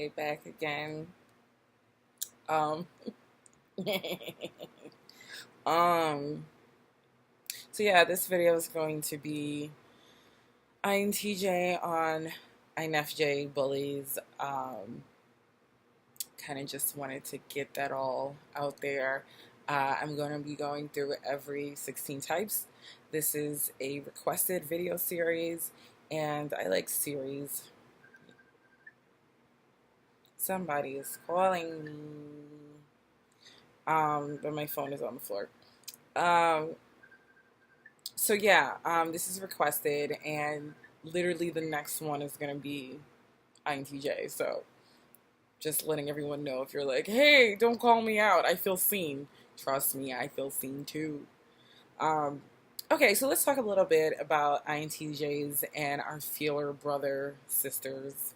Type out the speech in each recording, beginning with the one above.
Okay, back again. Um, um, so yeah, this video is going to be INTJ on INFJ bullies. Kind of just wanted to get that all out there. I'm going to be going through every 16 types. This is a requested video series, and I like series. Somebody is calling me. But my phone is on the floor. Um, so yeah, this is requested, and literally the next one is gonna be INTJ. So just letting everyone know, if you're like, hey, don't call me out, I feel seen. Trust me, I feel seen too. Um, okay, so let's talk a little bit about INTJs and our feeler brother sisters,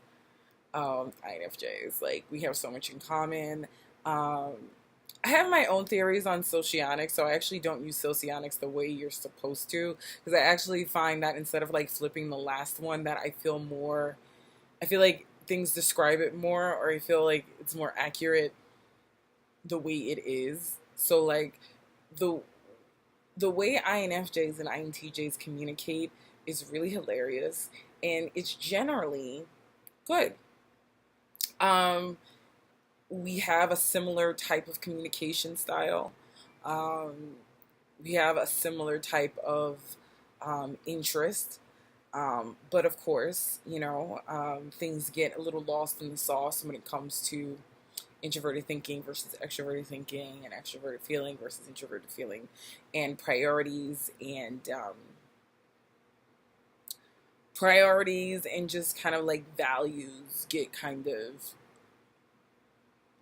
INFJs. Like, we have so much in common. Um, I have my own theories on socionics, so I actually don't use socionics the way you're supposed to, because I actually find that instead of like flipping the last one, that I feel like things describe it more, or I feel like it's more accurate the way it is. So like the the way INFJs and INTJs communicate is really hilarious, and it's generally good. Um, we have a similar type of communication style. Um, we have a similar type of interest. But of course, things get a little lost in the sauce when it comes to introverted thinking versus extroverted thinking, and extroverted feeling versus introverted feeling, and priorities and just kind of like values get kind of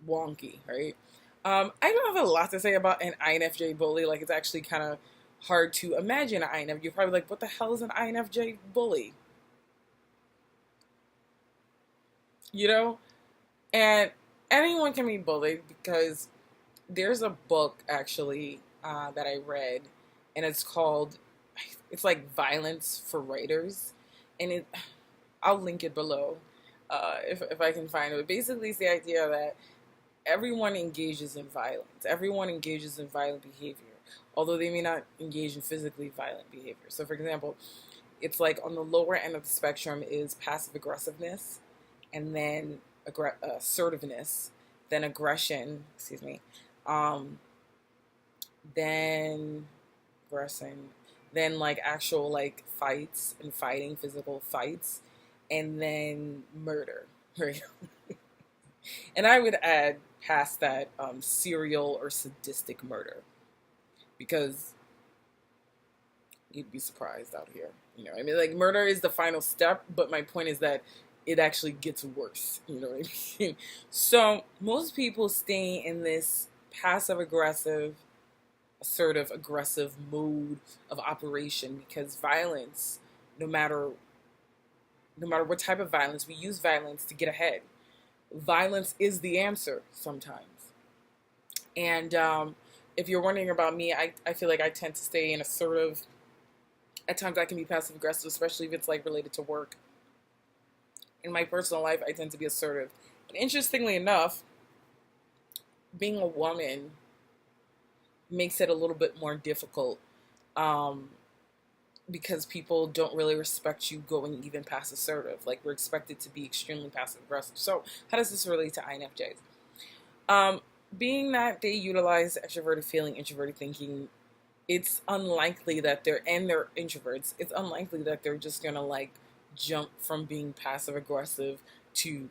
wonky, right? I don't have a lot to say about an INFJ bully. Like, it's actually kind of hard to imagine an INFJ. You're probably like, what the hell is an INFJ bully? You know? And anyone can be bullied, because there's a book actually that I read, and it's like Violence for Writers. And I'll link it below if I can find it. But basically, it's the idea that everyone engages in violence. Everyone engages in violent behavior, although they may not engage in physically violent behavior. So, for example, it's like on the lower end of the spectrum is passive aggressiveness, and then assertiveness, then aggression, um, then aggression, then like actual like fights and fighting, physical fights, and then murder, right? And I would add past that serial or sadistic murder, because you'd be surprised out here. I mean, like, murder is the final step, but my point is that it actually gets worse. You know what I mean? So most people stay in this passive aggressive, assertive aggressive mode of operation, because violence, no matter what type of violence, we use violence to get ahead. Violence is the answer sometimes. And if you're wondering about me, I feel like I tend to stay in assertive. At times I can be passive aggressive, especially if it's like related to work. In my personal life, I tend to be assertive. But interestingly enough, being a woman makes it a little bit more difficult, because people don't really respect you going even past assertive. Like, we're expected to be extremely passive aggressive. So how does this relate to INFJs? Being that they utilize extroverted feeling, introverted thinking, it's unlikely that they're introverts. It's unlikely that they're just gonna like jump from being passive aggressive to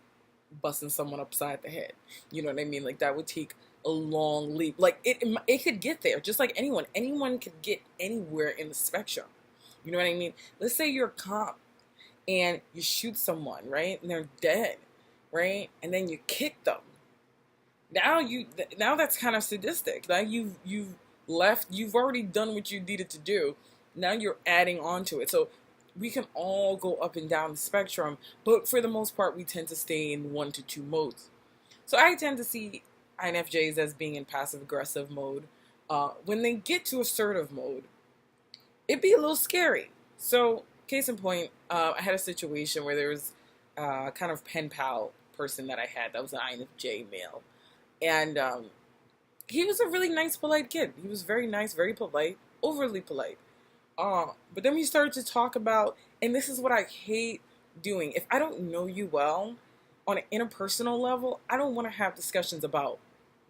busting someone upside the head. You know what I mean? Like, that would take a long leap. Like, it could get there, just like anyone could get anywhere in the spectrum. You know what I mean? Let's say you're a cop and you shoot someone, right? And they're dead, right? And then you kick them. Now that's kind of sadistic. Like, you've already done what you needed to do. Now you're adding on to it. So we can all go up and down the spectrum, but for the most part, we tend to stay in 1 to 2 modes. So I tend to see INFJs as being in passive aggressive mode. When they get to assertive mode, it'd be a little scary. So, case in point, I had a situation where there was kind of pen pal person that I had that was an INFJ male. And he was a really nice, polite kid. He was very nice, very polite, overly polite. But then we started to talk about, and this is what I hate doing. If I don't know you well, on an interpersonal level, I don't want to have discussions about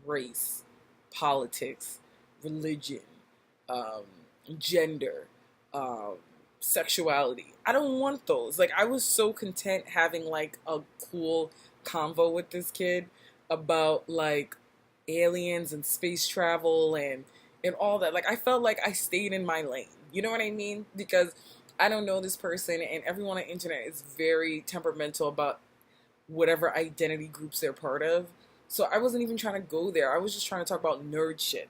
race, politics, religion, gender, sexuality. I don't want those. Like, I was so content having like a cool convo with this kid about like aliens and space travel and all that. Like, I felt like I stayed in my lane. You know what I mean? Because I don't know this person, and everyone on the internet is very temperamental about whatever identity groups they're part of. So I wasn't even trying to go there. I was just trying to talk about nerd shit.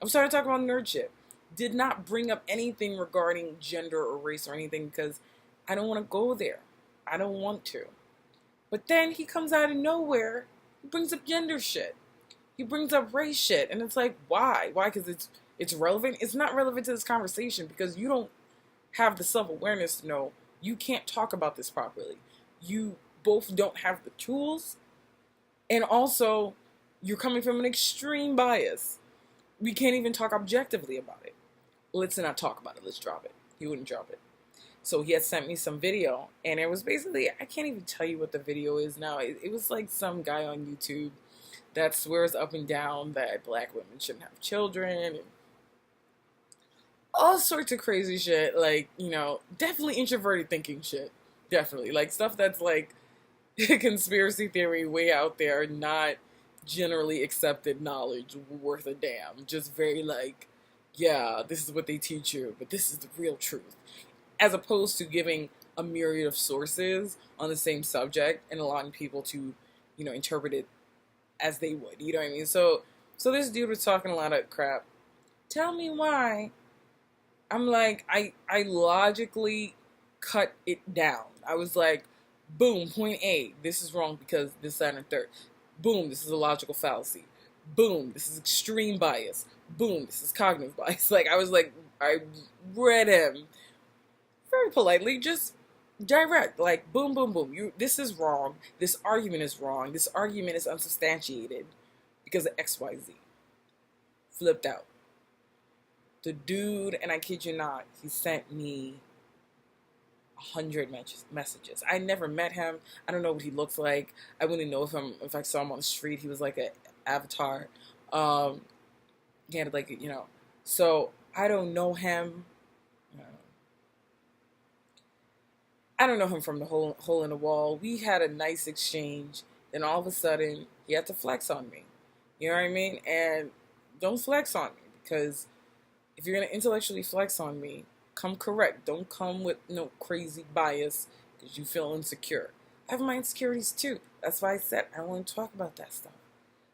I was trying to talk about nerd shit. Did not bring up anything regarding gender or race or anything because I don't want to go there. I don't want to. But then he comes out of nowhere. He brings up gender shit. He brings up race shit. And it's like, why? Why? Because it's relevant? It's not relevant to this conversation because you don't have the self-awareness to know you can't talk about this properly. You both don't have the tools. And also, you're coming from an extreme bias. We can't even talk objectively about it. Let's not talk about it. Let's drop it. He wouldn't drop it. So he had sent me some video, and it was basically, I can't even tell you what the video is now. It was like some guy on YouTube that swears up and down that black women shouldn't have children, and all sorts of crazy shit. Like, you know, definitely introverted thinking shit. Definitely. Like, stuff that's like conspiracy theory way out there, not generally accepted knowledge worth a damn. Just very like, yeah, this is what they teach you, but this is the real truth. As opposed to giving a myriad of sources on the same subject and allowing people to, you know, interpret it as they would. You know what I mean? So this dude was talking a lot of crap. Tell me why. I'm like, I logically cut it down. I was like, boom, point A, this is wrong because this, that, and the third. Boom, this is a logical fallacy. Boom, this is extreme bias. Boom, this is cognitive bias. Like, I was like, I read him very politely, just direct. Like, boom, boom, boom. This is wrong. This argument is wrong. This argument is unsubstantiated because of XYZ. Flipped out. The dude, and I kid you not, he sent me 100 messages. I never met him. I don't know what he looks like. I wouldn't know if I saw him on the street. He was like an avatar. He had like, you know. So I don't know him. I don't know him from the hole in the wall. We had a nice exchange. Then all of a sudden, he had to flex on me. You know what I mean? And don't flex on me because if you're going to intellectually flex on me, come correct. Don't come with no crazy bias because you feel insecure. I have my insecurities too. That's why I said I don't want to talk about that stuff.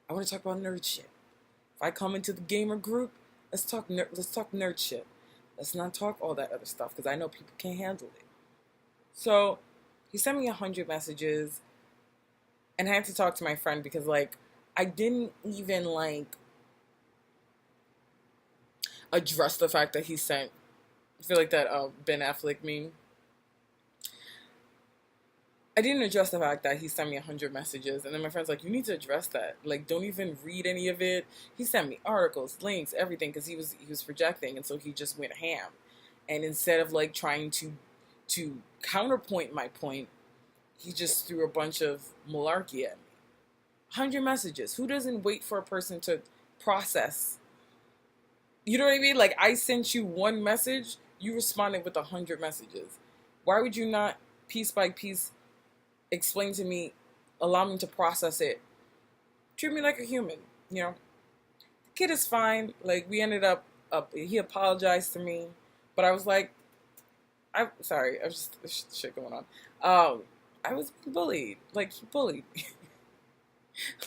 I want to talk about nerd shit. If I come into the gamer group, let's talk nerd shit. Let's not talk all that other stuff because I know people can't handle it. So he sent me 100 messages, and I had to talk to my friend because like I didn't even like address the fact that he sent. I feel like that Ben Affleck meme. I didn't address the fact that he sent me 100 messages, and then my friend's like, you need to address that. Like, don't even read any of it. He sent me articles, links, everything, because he was projecting, and so he just went ham. And instead of like trying to counterpoint my point, he just threw a bunch of malarkey at me. 100 messages. Who doesn't wait for a person to process? You know what I mean? Like, I sent you one message, you responded with 100 messages. Why would you not, piece by piece, explain to me, allow me to process it? Treat me like a human, you know? The kid is fine. Like, we ended up he apologized to me, but I was like, I'm sorry, I was just shit going on. I was bullied. Like, he bullied me.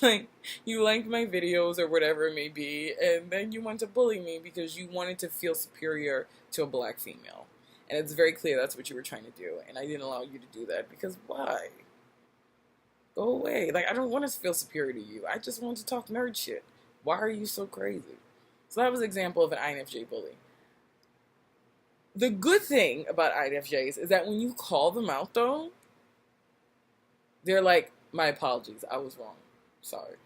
Like, you liked my videos or whatever it may be, and then you want to bully me because you wanted to feel superior to a black female. And it's very clear that's what you were trying to do, and I didn't allow you to do that because why? Go away. Like, I don't want to feel superior to you. I just want to talk nerd shit. Why are you so crazy? So that was an example of an INFJ bully. The good thing about INFJs is that when you call them out, though, they're like, My apologies. I was wrong. Sorry.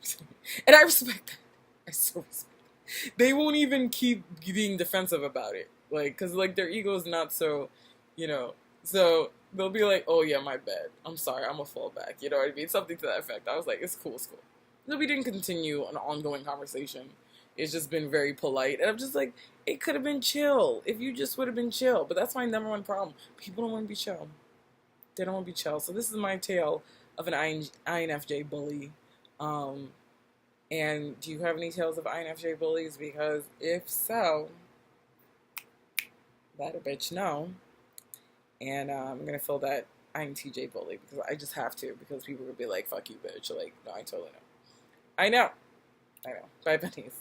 And I respect that. I so respect that. They won't even keep being defensive about it. Like, because, like, their ego is not so, you know. So they'll be like, oh, yeah, my bad. I'm sorry. I'm a fallback. You know what I mean? Something to that effect. I was like, it's cool. It's cool. So we didn't continue an ongoing conversation. It's just been very polite. And I'm just like, it could have been chill. If you just would have been chill. But that's my number one problem. People don't want to be chill. They don't want to be chill. So this is my tale of an INFJ bully. And do you have any tales of INFJ bullies? Because if so, let a bitch know. And I'm going to fill that INTJ bully because I just have to. Because people will be like, fuck you, bitch. Like, no, I totally know. I know. Bye, bunnies.